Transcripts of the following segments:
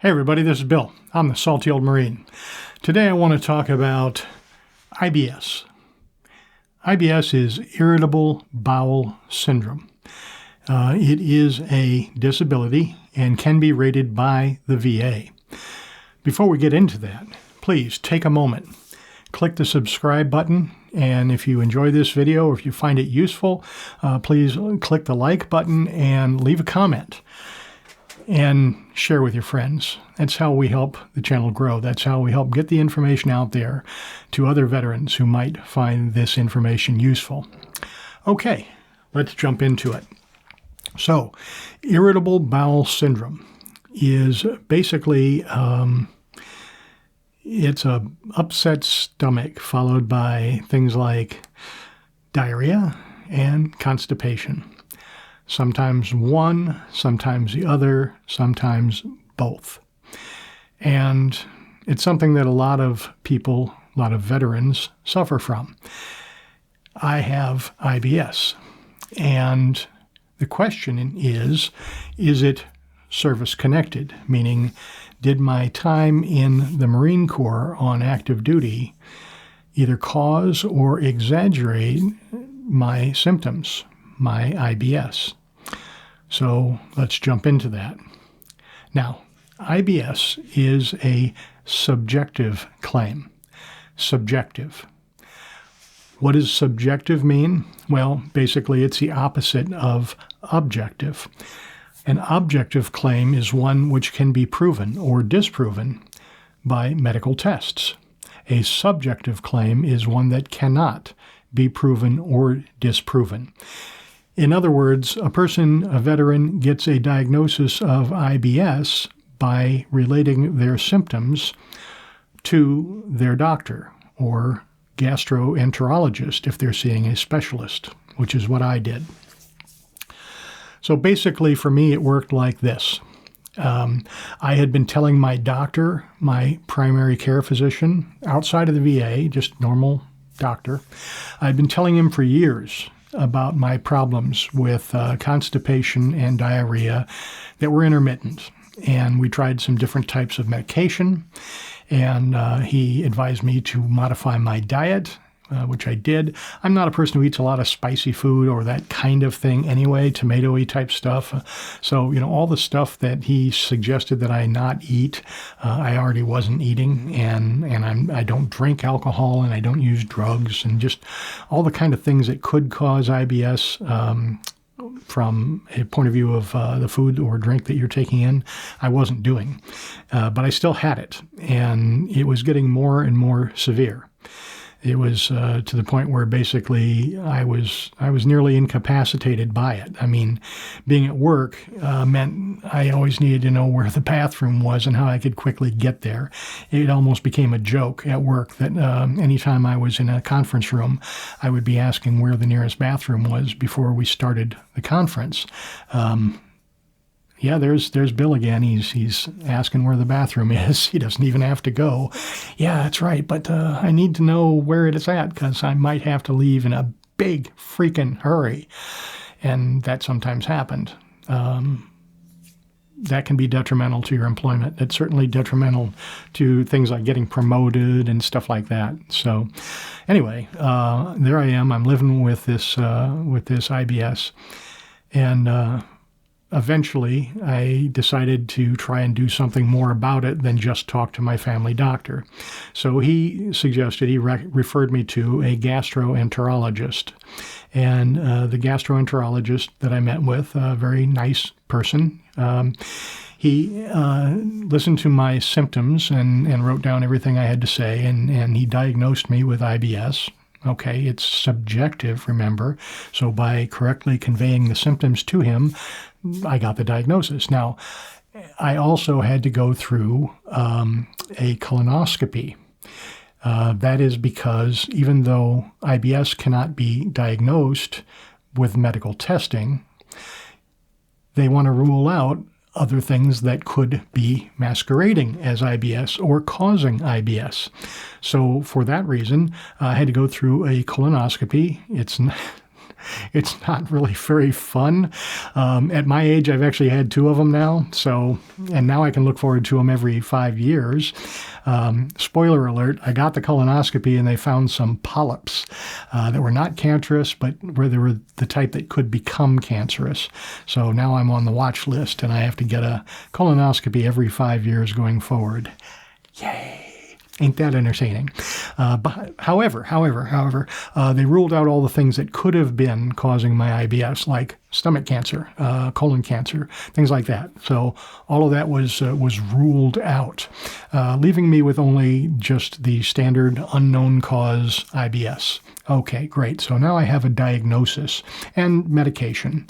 Hey everybody, this is Bill. I'm the Salty Old Marine. Today I want to talk about IBS. IBS is Irritable Bowel Syndrome. It is a disability and can be rated by the VA. Before we get into that, please take a moment, click the subscribe button, and if you enjoy this video or if you find it useful, please click the like button and leave a comment. And share with your friends. That's how we help the channel grow. That's how we help get the information out there to other veterans who might find this information useful. Okay, let's jump into it. So, Irritable Bowel Syndrome is basically, it's a upset stomach followed by things like diarrhea and constipation. Sometimes one, sometimes the other, sometimes both. And it's something that a lot of people, a lot of veterans suffer from. I have IBS. And the question is it service-connected? Meaning, did my time in the Marine Corps on active duty either cause or exaggerate my symptoms, my IBS? So let's jump into that. Now, IBS is a subjective claim. Subjective. What does subjective mean? Well, basically it's the opposite of objective. An objective claim is one which can be proven or disproven by medical tests. A subjective claim is one that cannot be proven or disproven. In other words, a veteran gets a diagnosis of IBS by relating their symptoms to their doctor or gastroenterologist if they're seeing a specialist, which is what I did. So basically for me, it worked like this. I had been telling my doctor, my primary care physician, outside of the VA, just normal doctor, I'd been telling him for years about my problems with constipation and diarrhea that were intermittent. And we tried some different types of medication, and he advised me to modify my diet, which I did. I'm not a person who eats a lot of spicy food or that kind of thing anyway, tomato-y type stuff. So, all the stuff that he suggested that I not eat, I already wasn't eating, and I don't drink alcohol, and I don't use drugs, and just all the kind of things that could cause IBS from a point of view of the food or drink that you're taking in, I wasn't doing. But I still had it, and it was getting more and more severe. It was to the point where basically I was nearly incapacitated by it. I mean, being at work meant I always needed to know where the bathroom was and how I could quickly get there. It almost became a joke at work that anytime I was in a conference room, I would be asking where the nearest bathroom was before we started the conference. Yeah, there's Bill again. He's asking where the bathroom is. He doesn't even have to go. Yeah, that's right, but I need to know where it is at because I might have to leave in a big freaking hurry. And that sometimes happened. That can be detrimental to your employment. It's certainly detrimental to things like getting promoted and stuff like that. So anyway, there I am. I'm living with this IBS. And eventually, I decided to try and do something more about it than just talk to my family doctor. So he referred me to a gastroenterologist. And the gastroenterologist that I met with, a very nice person, he listened to my symptoms and wrote down everything I had to say, and he diagnosed me with IBS. Okay, it's subjective, remember. So by correctly conveying the symptoms to him, I got the diagnosis. Now, I also had to go through a colonoscopy. That is because even though IBS cannot be diagnosed with medical testing, they want to rule out other things that could be masquerading as IBS or causing IBS. So for that reason, I had to go through a colonoscopy. It's It's not really very fun. At my age, I've actually had 2 of them now. And now I can look forward to them every 5 years. Spoiler alert, I got the colonoscopy and they found some polyps that were not cancerous, but where they were the type that could become cancerous. So now I'm on the watch list and I have to get a colonoscopy every 5 years going forward. Yay! Ain't that entertaining? But however, they ruled out all the things that could have been causing my IBS, like stomach cancer, colon cancer, things like that. So all of that was ruled out, leaving me with only just the standard unknown cause IBS. Okay, great. So now I have a diagnosis and medication.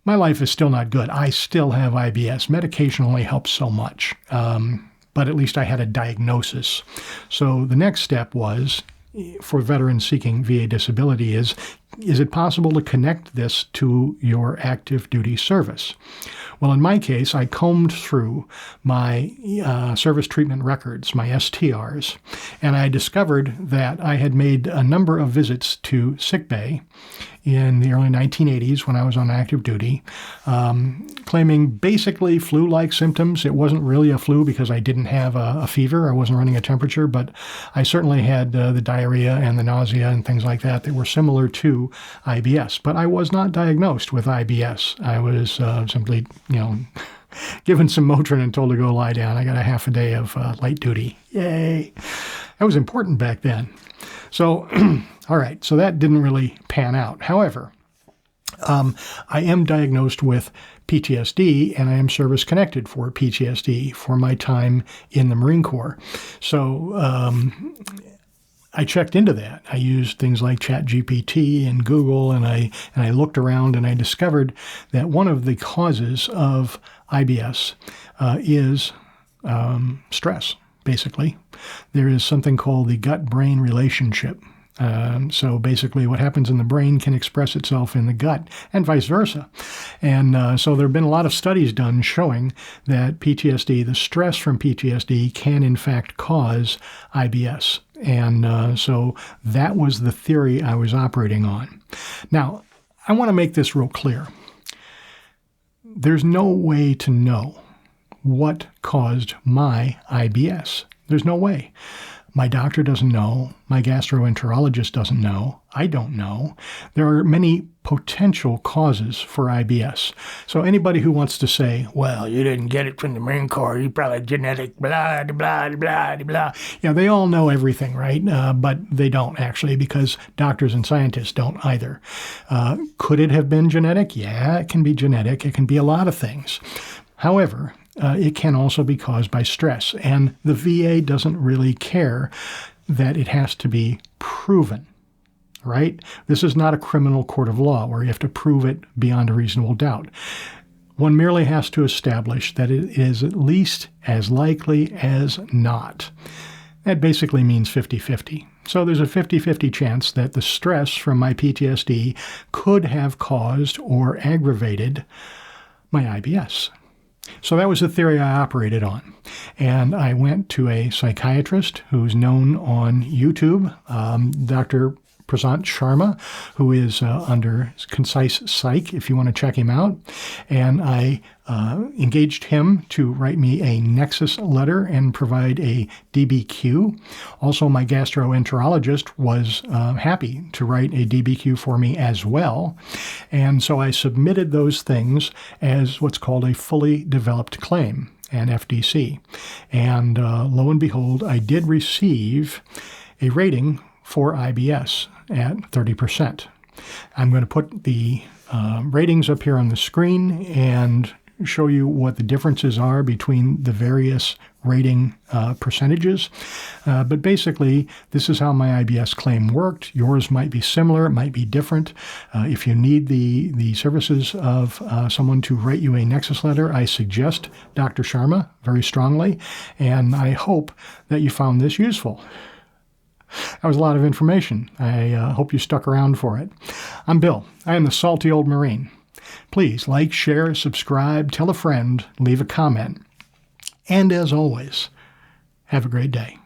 My life is still not good. I still have IBS. Medication only helps so much. But at least I had a diagnosis. So the next step was, for veterans seeking VA disability, is it possible to connect this to your active duty service? Well, in my case, I combed through my service treatment records, my STRs, and I discovered that I had made a number of visits to sickbay in the early 1980s when I was on active duty, claiming basically flu-like symptoms. It wasn't really a flu because I didn't have a fever. I wasn't running a temperature, but I certainly had the diarrhea and the nausea and things like that were similar to IBS. But I was not diagnosed with IBS. I was simply, given some Motrin and told to go lie down. I got a half a day of light duty. Yay! That was important back then. So, all right, so that didn't really pan out. However, I am diagnosed with PTSD, and I am service-connected for PTSD for my time in the Marine Corps. So I checked into that. I used things like ChatGPT and Google, and I looked around, and I discovered that one of the causes of IBS is stress. Basically, there is something called the gut-brain relationship. So basically what happens in the brain can express itself in the gut and vice versa. And so there have been a lot of studies done showing that PTSD, the stress from PTSD, can in fact cause IBS. And so that was the theory I was operating on. Now, I want to make this real clear. There's no way to know what caused my IBS. There's no way. My doctor doesn't know. My gastroenterologist doesn't know. I don't know. There are many potential causes for IBS. So anybody who wants to say, well, you didn't get it from the Marine Corps, you probably genetic, blah, blah, blah, blah. They all know everything, right? But they don't actually, because doctors and scientists don't either. Could it have been genetic? Yeah, it can be genetic. It can be a lot of things. However, it can also be caused by stress, and the VA doesn't really care that it has to be proven, right? This is not a criminal court of law where you have to prove it beyond a reasonable doubt. One merely has to establish that it is at least as likely as not. That basically means 50-50. So there's a 50-50 chance that the stress from my PTSD could have caused or aggravated my IBS. So that was the theory I operated on. And I went to a psychiatrist who's known on YouTube, Dr. Prashant Sharma, who is under Concise Psych, if you want to check him out. And I engaged him to write me a nexus letter and provide a DBQ. Also, my gastroenterologist was happy to write a DBQ for me as well. And so I submitted those things as what's called a fully developed claim, an FDC. And lo and behold, I did receive a rating for IBS at 30%. I'm going to put the ratings up here on the screen and show you what the differences are between the various rating percentages. But basically, this is how my IBS claim worked. Yours might be similar, it might be different. If you need the services of someone to write you a nexus letter, I suggest Dr. Sharma very strongly, and I hope that you found this useful. That was a lot of information. I hope you stuck around for it. I'm Bill. I am the salty old Marine. Please like, share, subscribe, tell a friend, leave a comment. And as always, have a great day.